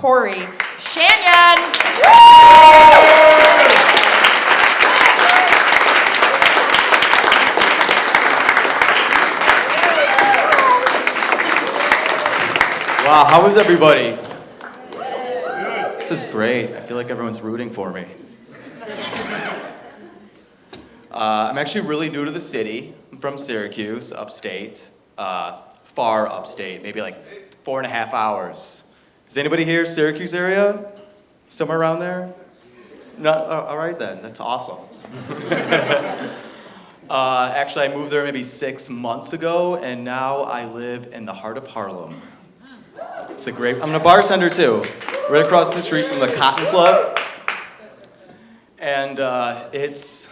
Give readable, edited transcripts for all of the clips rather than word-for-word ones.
Corey Chagnon. Wow, how is everybody? This is great. I feel like everyone's rooting for me. I'm actually really new to the city. I'm from Syracuse, upstate, far upstate, maybe like 4.5 hours. Is anybody here, Syracuse area? Somewhere around there? No, all right then, that's awesome. Actually, I moved there maybe 6 months ago, and now I live in the heart of Harlem. It's a great, I'm a bartender too, right across the street from the Cotton Club. And it's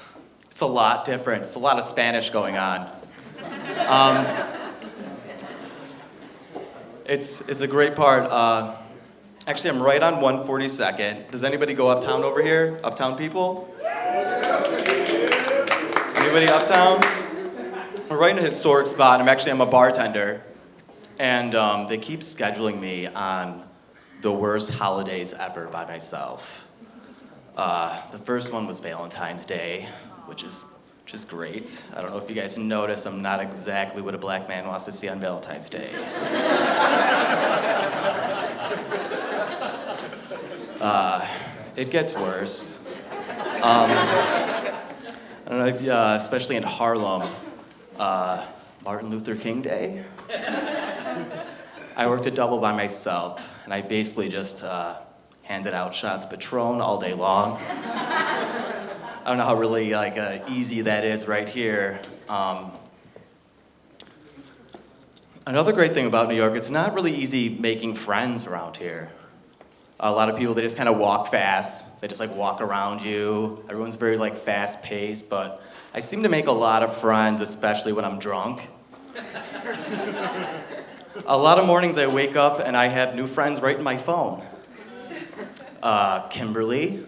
a lot different. It's a lot of Spanish going on. It's a great part. Actually, I'm right on 142nd. Does anybody go uptown over here? Uptown people? Anybody uptown? We're right in a historic spot. I'm a bartender. And they keep scheduling me on the worst holidays ever by myself. The first one was Valentine's Day, which is great. I don't know if you guys noticed, I'm not exactly what a black man wants to see on Valentine's Day. It gets worse. I don't know, especially in Harlem, Martin Luther King Day. I worked a double by myself, and I basically just handed out shots of Patron all day long. I don't know how really easy that is right here. Another great thing about New York, it's not really easy making friends around here. A lot of people, they just kind of walk fast. They just walk around you. Everyone's very fast paced, but I seem to make a lot of friends, especially when I'm drunk. A lot of mornings I wake up and I have new friends right in my phone. Kimberly.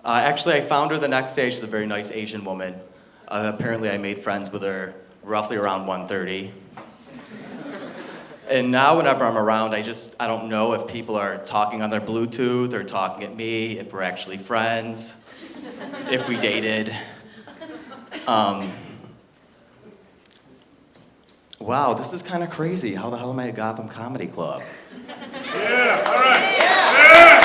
Actually, I found her the next day. She's a very nice Asian woman. Apparently, I made friends with her roughly around 1:30. And now whenever I'm around, I don't know if people are talking on their Bluetooth or talking at me, if we're actually friends, if we dated. Wow, this is kind of crazy. How the hell am I at Gotham Comedy Club? Yeah, all right. Yeah.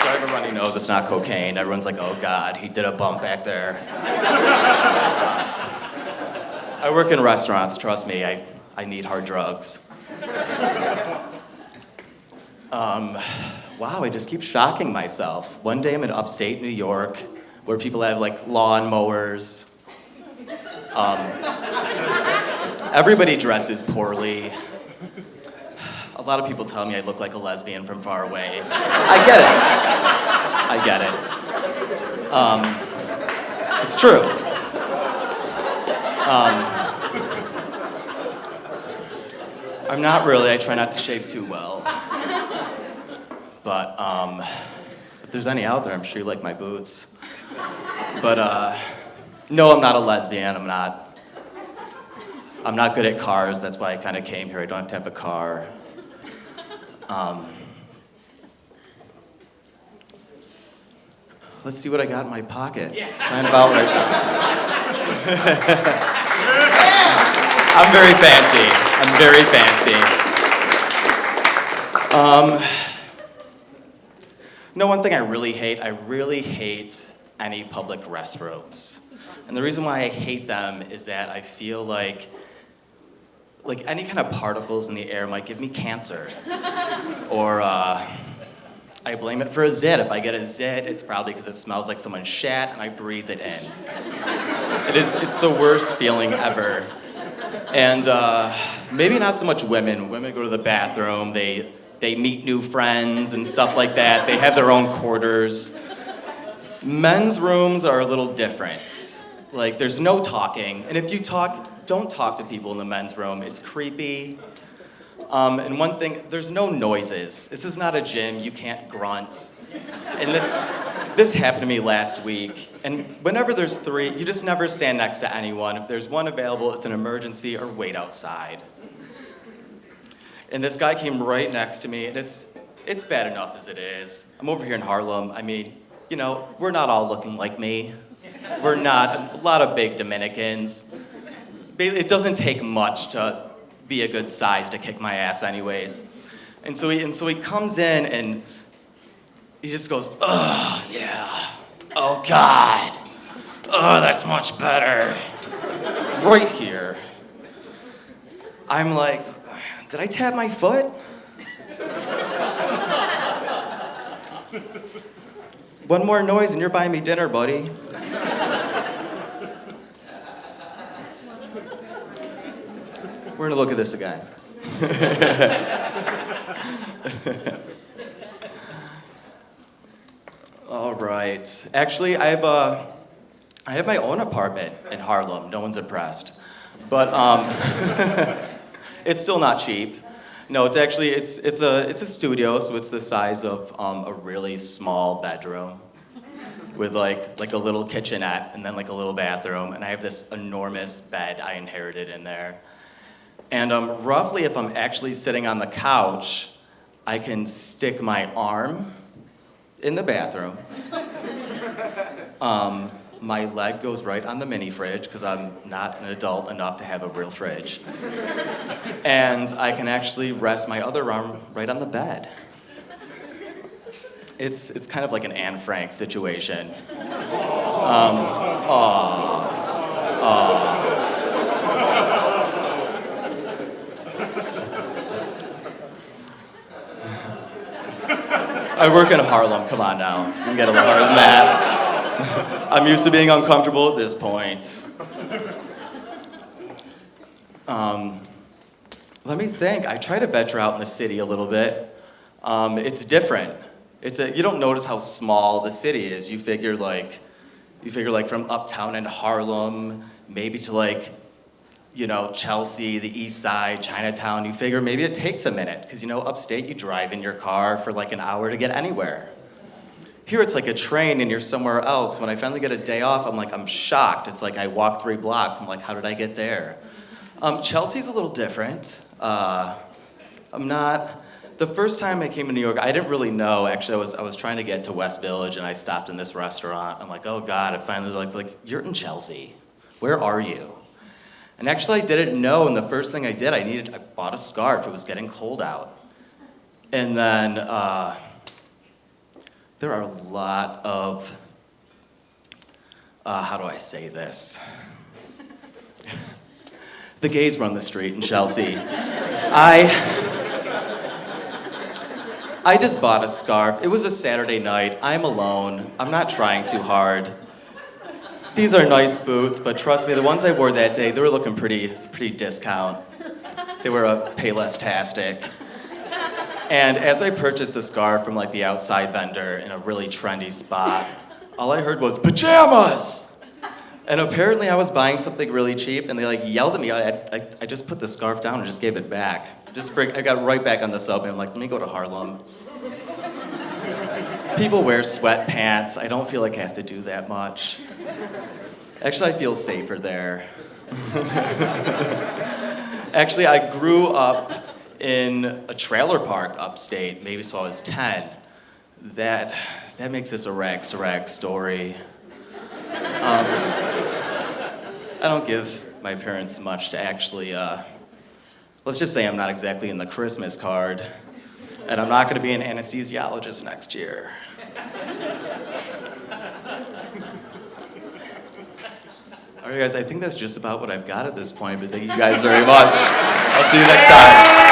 So everybody knows it's not cocaine. Everyone's like, oh God, he did a bump back there. I work in restaurants, trust me, I need hard drugs. Wow, I just keep shocking myself. One day I'm in upstate New York, where people have lawn mowers. Everybody dresses poorly. A lot of people tell me I look like a lesbian from far away. I get it. It's true. I'm not really. I try not to shave too well. But if there's any out there, I'm sure you like my boots. But no, I'm not a lesbian. I'm not good at cars. That's why I kind of came here. I don't have to have a car. Let's see what I got in my pocket. Kind of out right now. I'm very fancy. No, one thing I really hate any public restrooms. And the reason why I hate them is that I feel like any kind of particles in the air might give me cancer. Or I blame it for a zit. If I get a zit, it's probably because it smells like someone shat and I breathe it in. It's the worst feeling ever. And maybe not so much women. Women go to the bathroom, they meet new friends and stuff like that. They have their own quarters. Men's rooms are a little different. There's no talking. And if you talk, don't talk to people in the men's room. It's creepy. And one thing, there's no noises. This is not a gym. You can't grunt. And this happened to me last week. And whenever there's three, you just never stand next to anyone. If there's one available, it's an emergency or wait outside. And this guy came right next to me, and it's bad enough as it is. I'm over here in Harlem. I mean, you know, we're not all looking like me. We're not, a lot of big Dominicans. It doesn't take much to be a good size to kick my ass anyways. And so he comes in and he just goes, "Oh, yeah. Oh, God. Oh, that's much better." Right here. I'm like, did I tap my foot? One more noise and you're buying me dinner, buddy. We're gonna look at this again. All right. Actually, I have my own apartment in Harlem. No one's impressed, but it's still not cheap. No, it's actually it's a studio, so it's the size of a really small bedroom with like a little kitchenette and then like a little bathroom, and I have this enormous bed I inherited in there. And roughly, if I'm actually sitting on the couch, I can stick my arm in the bathroom. My leg goes right on the mini fridge because I'm not an adult enough to have a real fridge. And I can actually rest my other arm right on the bed. It's kind of like an Anne Frank situation. I work in Harlem, come on now. You can get a little harder than that. I'm used to being uncomfortable at this point. Let me think. I try to venture out in the city a little bit. It's different. You don't notice how small the city is. You figure like from uptown in Harlem, maybe to like, you know, Chelsea, the East Side, Chinatown. You figure maybe it takes a minute because, you know, upstate you drive in your car for like an hour to get anywhere. Here it's like a train and you're somewhere else. When I finally get a day off, I'm shocked. It's like I walk 3 blocks. I'm like, how did I get there? Chelsea's a little different. The first time I came to New York, I didn't really know. Actually, I was trying to get to West Village and I stopped in this restaurant. I'm like, oh God, I finally like you're in Chelsea. Where are you? And actually I didn't know, and the first thing I did, I bought a scarf. It was getting cold out. And then there are a lot of, how do I say this? The gays run the street in Chelsea. I just bought a scarf. It was a Saturday night. I'm alone. I'm not trying too hard. These are nice boots, but trust me, the ones I wore that day, they were looking pretty discount. They were a Payless-tastic. And as I purchased the scarf from like the outside vendor in a really trendy spot, all I heard was pajamas. And apparently I was buying something really cheap, and they like yelled at me. I just put the scarf down and just gave it back. I got right back on the subway. I'm like, let me go to Harlem. People wear sweatpants. I don't feel like I have to do that much. Actually, I feel safer there. Actually, I grew up in a trailer park upstate, maybe so I was 10. That makes this a rags to rags story. I don't give my parents much to actually, let's just say I'm not exactly in the Christmas card, and I'm not going to be an anesthesiologist next year. All right, guys, I think that's just about what I've got at this point, but thank you guys very much. I'll see you next time.